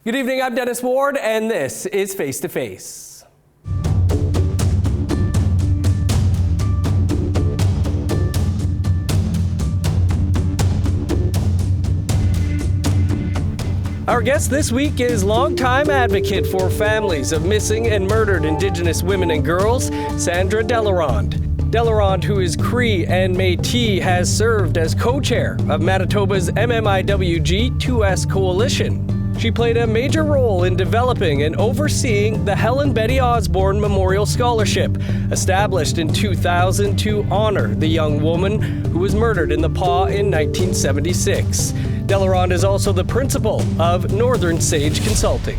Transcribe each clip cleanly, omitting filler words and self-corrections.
Good evening, I'm Dennis Ward, and this is Face to Face. Our guest this week is longtime advocate for families of missing and murdered Indigenous women and girls, Sandra Delaronde. Delaronde, who is Cree and Métis, has served as co-chair of Manitoba's MMIWG2S coalition. She played a major role in developing and overseeing the Helen Betty Osborne Memorial Scholarship, established in 2000 to honor the young woman who was murdered in the Pas in 1976. Delaronde is also the principal of Northern Sage Consulting.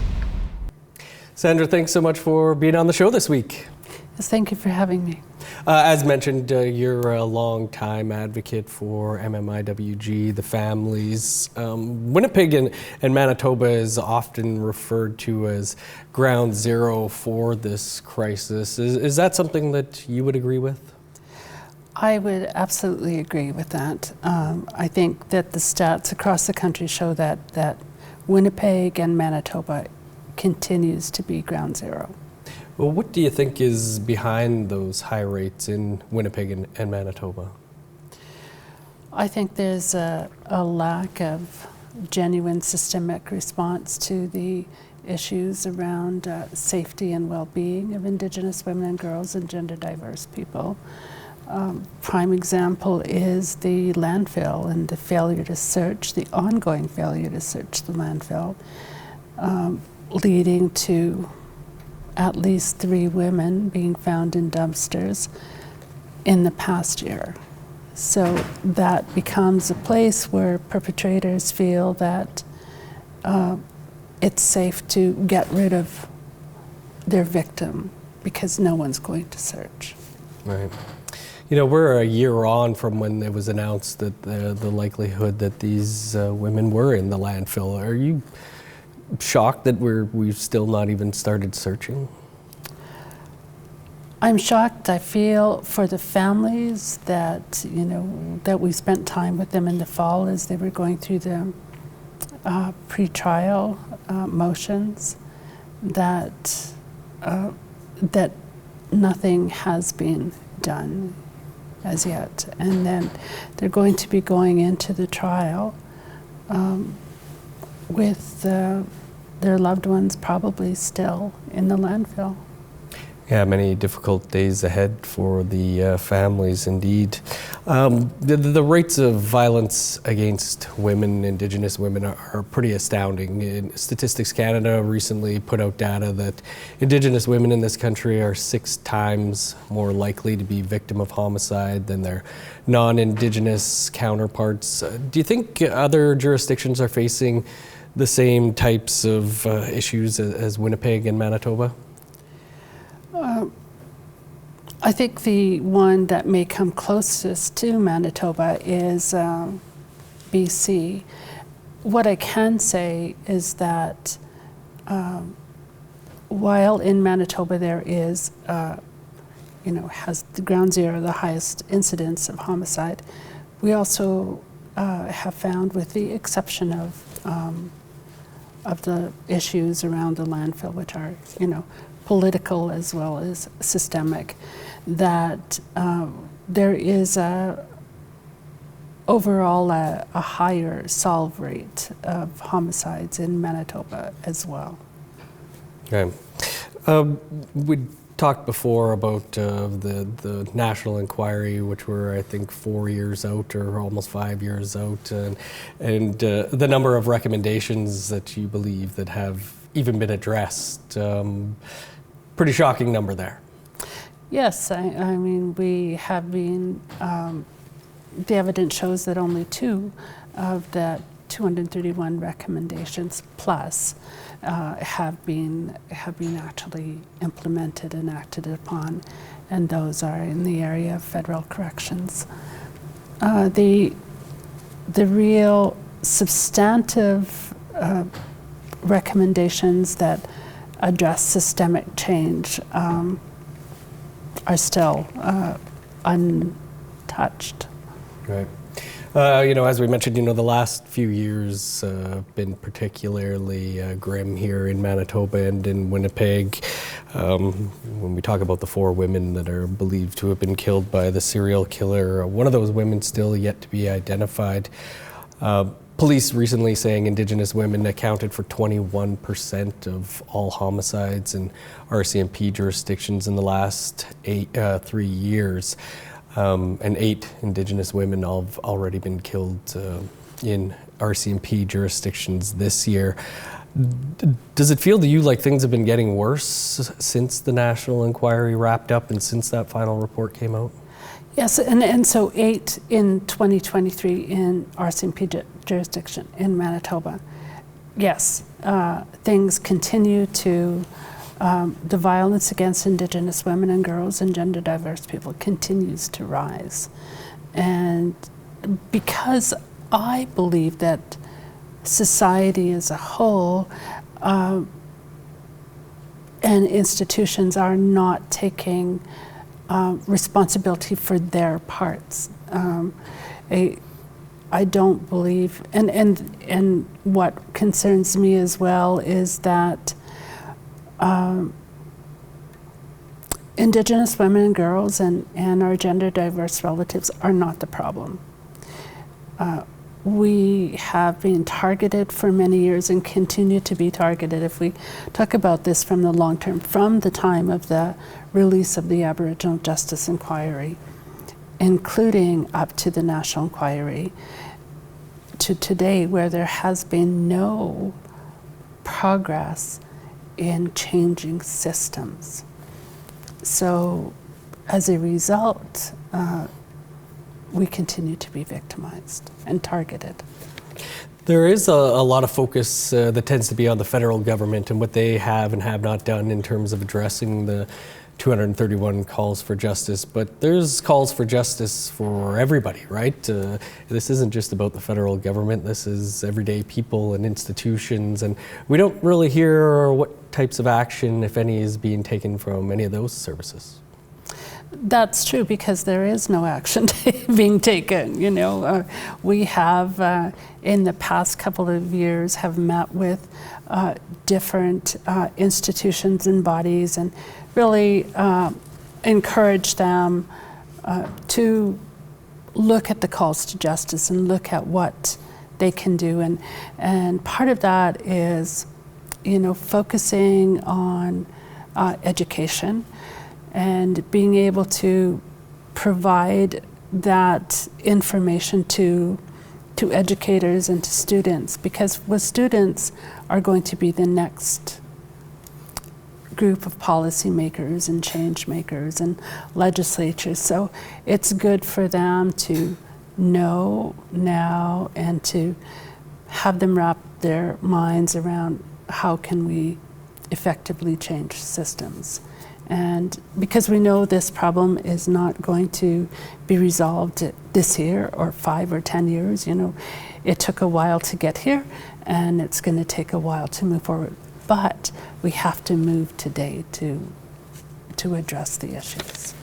Sandra, thanks so much for being on the show this week. Yes, thank you for having me. As mentioned, you're a long-time advocate for MMIWG, the families. Winnipeg and Manitoba is often referred to as ground zero for this crisis. Is that something that you would agree with? I would absolutely agree with that. I think that the stats across the country show that Winnipeg and Manitoba continues to be ground zero. Well, what do you think is behind those high rates in Winnipeg and Manitoba? I think there's a lack of genuine systemic response to the issues around safety and well-being of Indigenous women and girls and gender diverse people. Prime example is the landfill and the failure to search, the ongoing failure to search the landfill, leading to at least 3 women being found in dumpsters in the past year. So that becomes a place where perpetrators feel that it's safe to get rid of their victim because no one's going to search. Right. You know, we're a year on from when it was announced that the likelihood that these women were in the landfill. Are you shocked that we've still not even started searching? I'm shocked. I feel for the families that, that we spent time with them in the fall as they were going through the pre-trial motions, that nothing has been done as yet. And then they're going to be going into the trial with their loved ones probably still in the landfill. Yeah, many difficult days ahead for the families indeed. The rates of violence against women, Indigenous women, are pretty astounding. Statistics Canada recently put out data that Indigenous women in this country are 6 times more likely to be victim of homicide than their non-Indigenous counterparts. Do you think other jurisdictions are facing the same types of issues as Winnipeg and Manitoba? I think the one that may come closest to Manitoba is BC. What I can say is that while in Manitoba there is, has the ground zero the highest incidence of homicide, we also have found, with the exception of the issues around the landfill, which are, political as well as systemic, that there is overall a higher solve rate of homicides in Manitoba as well. Okay. We talked before about the national inquiry, which were, I think, 4 years out or almost 5 years out, and the number of recommendations that you believe that have even been addressed. Pretty shocking number there. Yes, I mean, we have been, the evidence shows that only 2 of the 231 recommendations plus have been actually implemented and acted upon, and those are in the area of federal corrections. The real substantive recommendations that address systemic change are still untouched. Right. As we mentioned, the last few years have been particularly grim here in Manitoba and in Winnipeg. When we talk about the 4 women that are believed to have been killed by the serial killer, one of those women still yet to be identified. Police recently saying Indigenous women accounted for 21% of all homicides in RCMP jurisdictions in the last 3 years. And 8 Indigenous women have already been killed in RCMP jurisdictions this year. Does it feel to you like things have been getting worse since the national inquiry wrapped up and since that final report came out? Yes, and so 8 in 2023 in RCMP jurisdiction in Manitoba. Yes, things continue to, the violence against Indigenous women and girls and gender diverse people continues to rise. And because I believe that society as a whole and institutions are not taking responsibility for their parts. I don't believe, and what concerns me as well is that Indigenous women and girls and our gender diverse relatives are not the problem. We have been targeted for many years and continue to be targeted. If we talk about this from the long term, from the time of the release of the Aboriginal Justice Inquiry, including up to the National Inquiry, to today, where there has been no progress in changing systems. So as a result, we continue to be victimized and targeted. There is a lot of focus that tends to be on the federal government and what they have and have not done in terms of addressing the 231 calls for justice, but there's calls for justice for everybody, right? This isn't just about the federal government, this is everyday people and institutions, and we don't really hear what types of action, if any, is being taken from any of those services. That's true, because there is no action being taken. We have, in the past couple of years, have met with different institutions and bodies and really encourage them to look at the calls to justice and look at what they can do. And part of that is, focusing on education and being able to provide that information to educators and to students, because with students are going to be the next group of policymakers and change makers and legislatures. So it's good for them to know now and to have them wrap their minds around how can we effectively change systems. And because we know this problem is not going to be resolved this year or 5 or 10 years, it took a while to get here and it's going to take a while to move forward. But we have to move today to address the issues.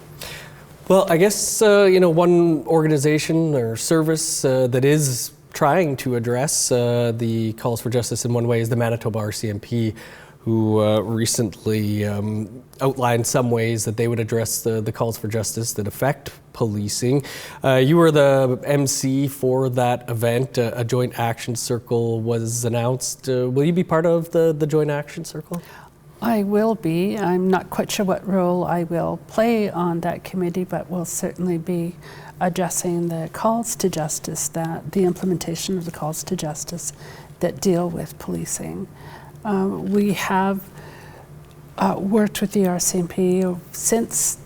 Well, I guess, one organization or service that is trying to address the calls for justice in one way is the Manitoba RCMP, who recently outlined some ways that they would address the calls for justice that affect policing. You were the MC for that event. A joint action circle was announced. Will you be part of the joint action circle? I will be. I'm not quite sure what role I will play on that committee, but we'll certainly be addressing the calls to justice, the implementation of the calls to justice that deal with policing. We have worked with the RCMP since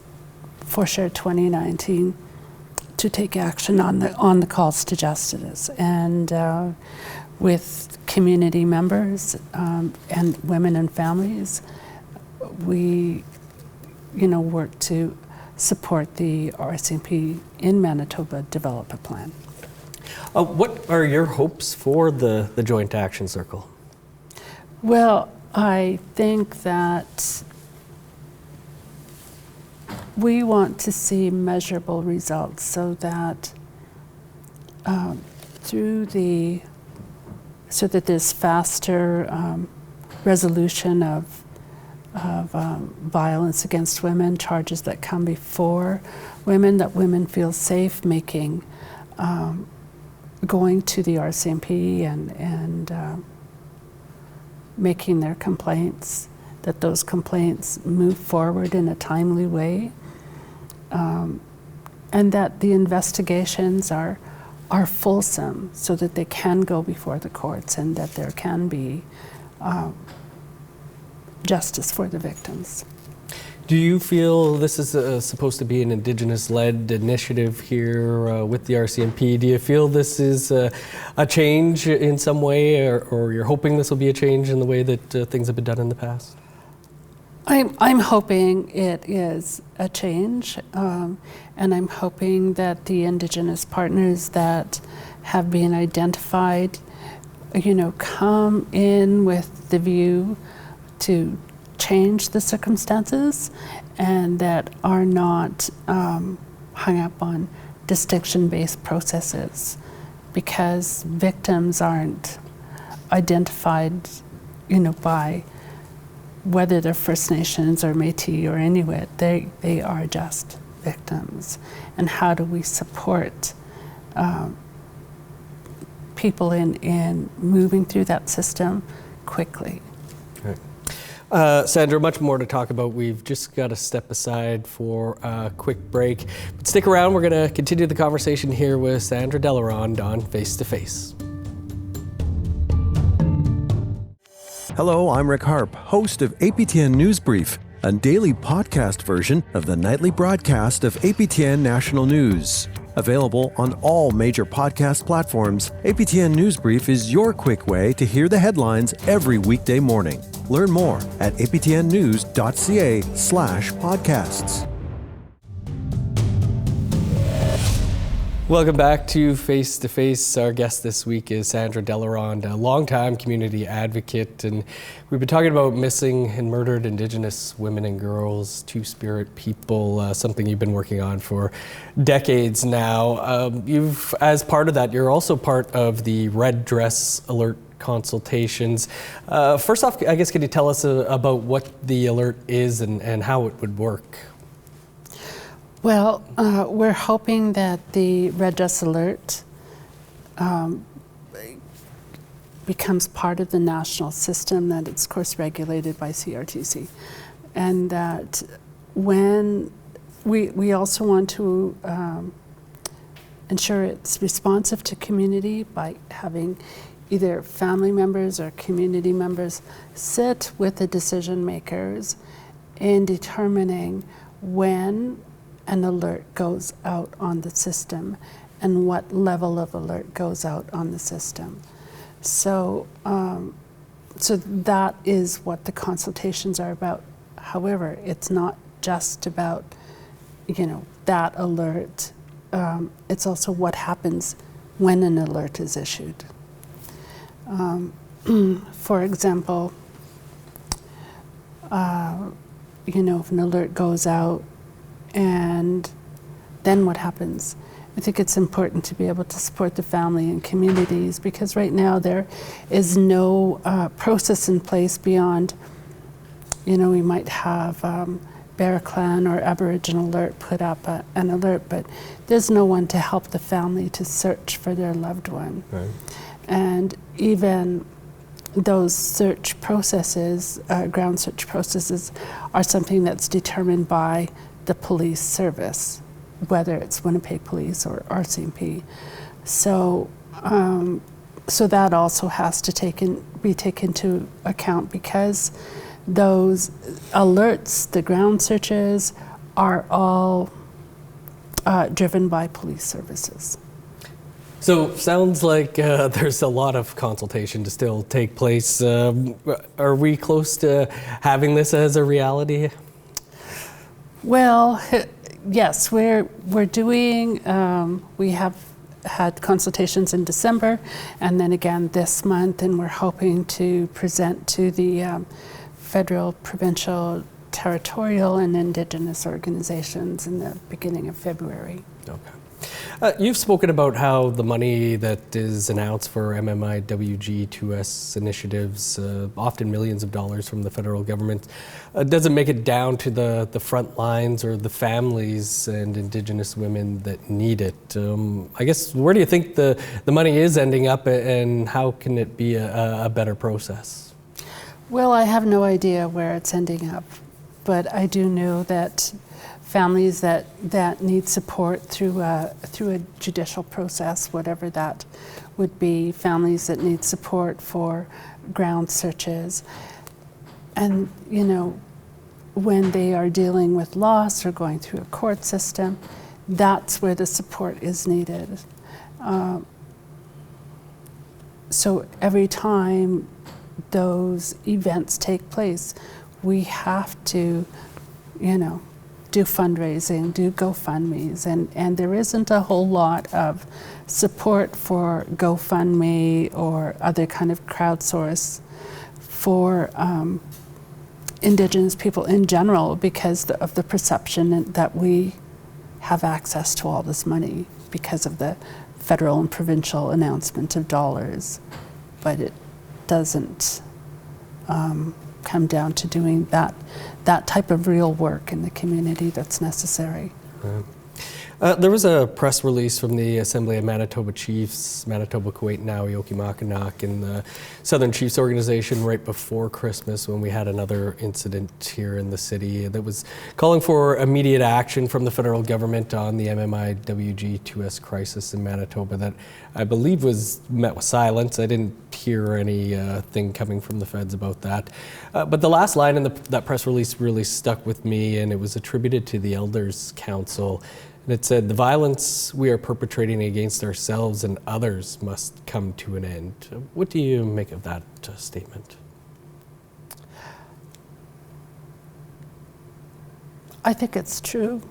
for sure 2019 to take action on the calls to justice, and with community members and women and families, we work to support the RCMP in Manitoba Development Plan. What are your hopes for the Joint Action Circle? Well, I think that we want to see measurable results so that so that there's faster resolution of violence against women, charges that come before women, that women feel safe making, going to the RCMP and making their complaints, that those complaints move forward in a timely way, and that the investigations are fulsome so that they can go before the courts and that there can be justice for the victims. Do you feel this is supposed to be an Indigenous-led initiative here with the RCMP? Do you feel this is a change in some way, or you're hoping this will be a change in the way that things have been done in the past? I'm hoping it is a change, and I'm hoping that the Indigenous partners that have been identified, come in with the view to change the circumstances and that are not hung up on distinction-based processes, because victims aren't identified, by whether they're First Nations or Métis or Inuit. They are just victims. And how do we support people in moving through that system quickly? Sandra, much more to talk about. We've just got to step aside for a quick break. But stick around. We're going to continue the conversation here with Sandra Delaronde on Face to Face. Hello, I'm Rick Harp, host of APTN News Brief, a daily podcast version of the nightly broadcast of APTN National News. Available on all major podcast platforms, APTN News Brief is your quick way to hear the headlines every weekday morning. Learn more at aptnnews.ca/podcasts. Welcome back to Face to Face. Our guest this week is Sandra Delaronde, a longtime community advocate, and we've been talking about missing and murdered Indigenous women and girls, Two-Spirit people, something you've been working on for decades now. As part of that, you're also part of the Red Dress Alert consultations. First off, I guess, could you tell us about what the alert is and how it would work? Well, we're hoping that the Red Dress Alert becomes part of the national system, that it's, of course, regulated by CRTC. And that when we also want to ensure it's responsive to community by having either family members or community members sit with the decision makers in determining when an alert goes out on the system and what level of alert goes out on the system. So, so that is what the consultations are about. However, it's not just about, that alert. It's also what happens when an alert is issued. For example, if an alert goes out, and then what happens? I think it's important to be able to support the family and communities, because right now there is no process in place beyond, we might have Bear Clan or Aboriginal Alert put up an alert, but there's no one to help the family to search for their loved one. Right. And even those search processes, ground search processes, are something that's determined by the police service, whether it's Winnipeg Police or RCMP. So, so that also has to be taken into account, because those alerts, the ground searches, are all driven by police services. So sounds like there's a lot of consultation to still take place. Are we close to having this as a reality? Well, yes, we're doing, we have had consultations in December and then again this month, and we're hoping to present to the federal, provincial, territorial and Indigenous organizations in the beginning of February. Okay. You've spoken about how the money that is announced for MMIWG2S initiatives, often millions of dollars from the federal government, doesn't make it down to the front lines or the families and Indigenous women that need it. I guess, where do you think the money is ending up, and how can it be a better process? Well, I have no idea where it's ending up, but I do know that families that need support through a judicial process, whatever that would be, families that need support for ground searches, and when they are dealing with loss or going through a court system, that's where the support is needed. So every time those events take place, we have to, do fundraising, do GoFundMes, and there isn't a whole lot of support for GoFundMe or other kind of crowdsource for Indigenous people in general because of the perception that we have access to all this money because of the federal and provincial announcement of dollars, but it doesn't come down to doing that type of real work in the community that's necessary. There was a press release from the Assembly of Manitoba Chiefs, Manitoba, Kuwait, Naui, Okimakanak, and the Southern Chiefs Organization right before Christmas when we had another incident here in the city that was calling for immediate action from the federal government on the MMIWG2S crisis in Manitoba that I believe was met with silence. I didn't hear anything coming from the feds about that. But the last line in that press release really stuck with me, and it was attributed to the Elders Council. And it said, "The violence we are perpetrating against ourselves and others must come to an end." What do you make of that statement? I think it's true.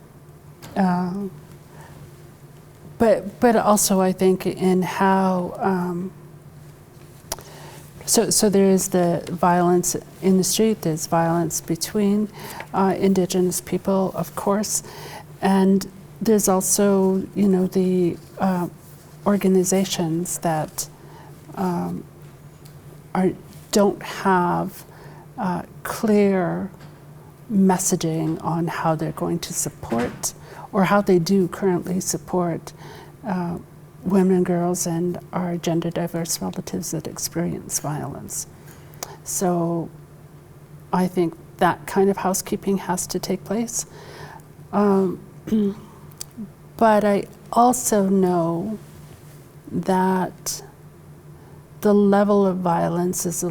But also I think in how, so there is the violence in the street, there's violence between Indigenous people, of course, and there's also, the organizations that don't have clear messaging on how they're going to support, or how they do currently support women and girls and our gender diverse relatives that experience violence. So I think that kind of housekeeping has to take place. But I also know that the level of violence is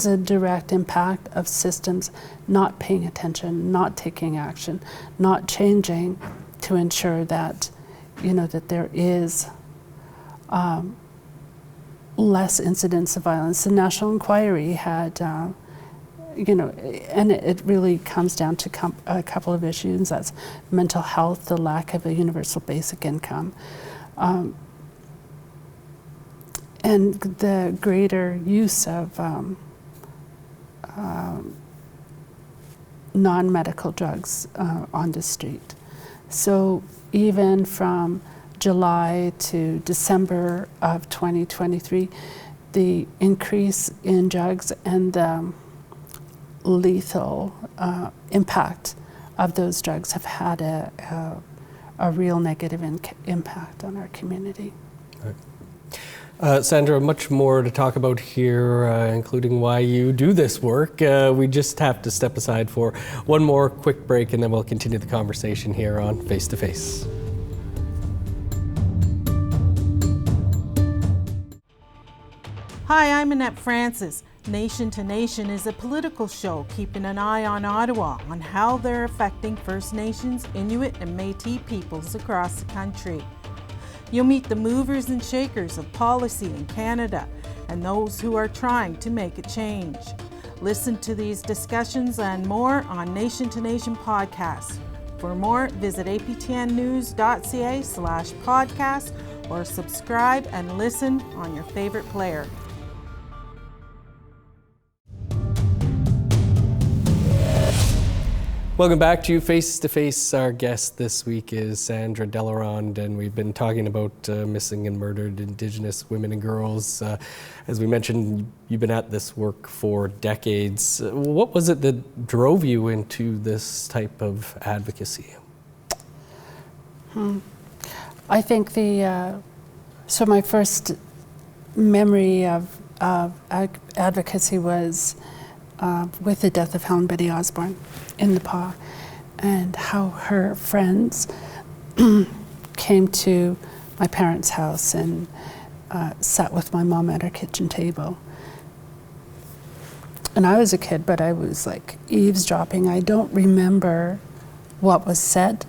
a direct impact of systems not paying attention, not taking action, not changing to ensure that, that there is less incidents of violence. The National Inquiry had and it really comes down to a couple of issues. That's mental health, the lack of a universal basic income, and the greater use of non-medical drugs on the street. So even from July to December of 2023, the increase in drugs and the lethal impact of those drugs have had a real negative impact on our community. Right. Sandra, much more to talk about here, including why you do this work. We just have to step aside for one more quick break, and then we'll continue the conversation here on Face to Face. Hi, I'm Annette Francis. Nation to Nation is a political show keeping an eye on Ottawa on how they're affecting First Nations, Inuit and Métis peoples across the country. You'll meet the movers and shakers of policy in Canada and those who are trying to make a change. Listen to these discussions and more on Nation to Nation podcast. For more, visit aptnnews.ca/podcast or subscribe and listen on your favorite player. Welcome back to Face to Face. Our guest this week is Sandra Delaronde, and we've been talking about missing and murdered Indigenous women and girls. As we mentioned, you've been at this work for decades. What was it that drove you into this type of advocacy? I think so my first memory of advocacy was with the death of Helen Betty Osborne in the PA, and how her friends came to my parents' house and sat with my mom at her kitchen table. And I was a kid, but I was like eavesdropping. I don't remember what was said,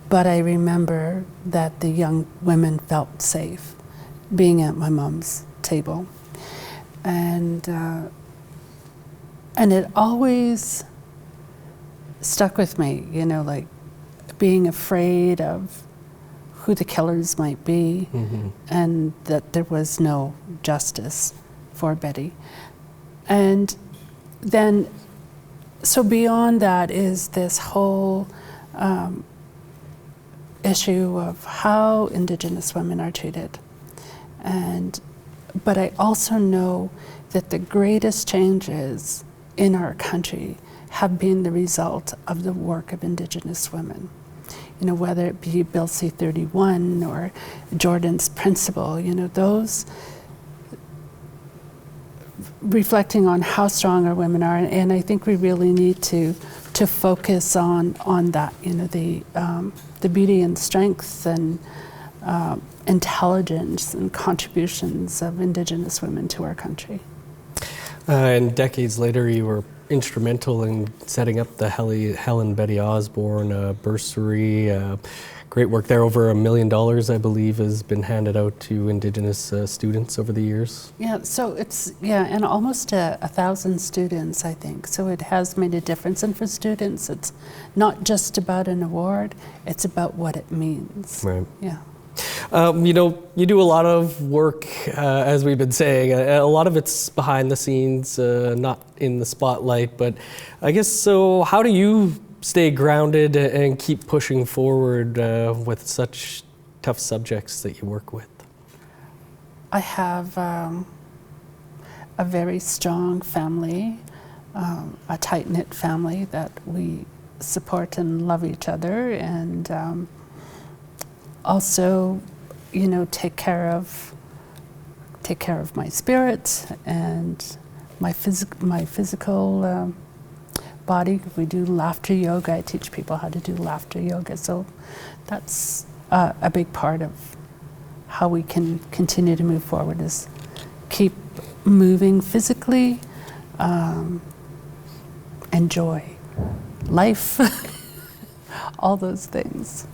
but I remember that the young women felt safe being at my mom's table. And it always stuck with me, you know, like being afraid of who the killers might be, and that there was no justice for Betty. And then, so beyond that is this whole issue of how Indigenous women are treated. But I also know that the greatest changes in our country have been the result of the work of Indigenous women. You know, whether it be Bill C-31 or Jordan's Principle, you know, those reflecting on how strong our women are, and I think we really need to focus on that, you know, the beauty and strength and intelligence and contributions of Indigenous women to our country. And decades later, you were instrumental in setting up the Helen Betty Osborne bursary. Great work there. Over $1 million, I believe, has been handed out to Indigenous students over the years. Yeah, so it's, and almost 1,000 students, I think. So it has made a difference. And for students, it's not just about an award, it's about what it means. Right. Yeah. You know, you do a lot of work, as we've been saying. A lot of it's behind the scenes, not in the spotlight. But I guess, so how do you stay grounded and keep pushing forward with such tough subjects that you work with? I have a very strong family, a tight-knit family that we support and love each other, and also, you know, take care of my spirit and my physical body. We do laughter yoga. I teach people how to do laughter yoga. So that's a big part of how we can continue to move forward, is keep moving physically, enjoy life, all those things.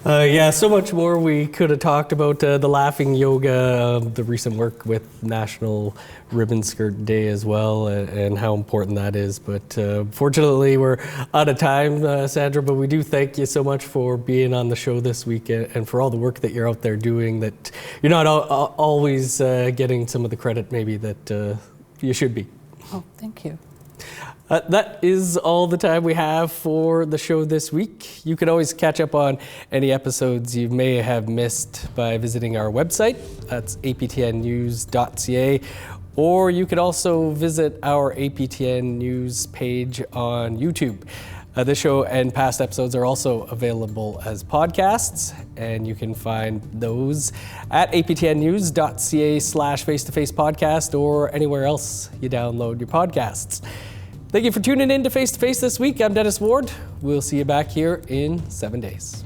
So much more we could have talked about. The laughing yoga, the recent work with National Ribbon Skirt Day as well, and how important that is. But fortunately, we're out of time, Sandra, but we do thank you so much for being on the show this week, and for all the work that you're out there doing, that you're not always getting some of the credit maybe that you should be. Oh, thank you. That is all the time we have for the show this week. You can always catch up on any episodes you may have missed by visiting our website. That's aptnnews.ca. Or you can also visit our APTN News page on YouTube. This show and past episodes are also available as podcasts, and you can find those at aptnnews.ca/face-to-face podcast or anywhere else you download your podcasts. Thank you for tuning in to Face to Face this week. I'm Dennis Ward. We'll see you back here in 7 days.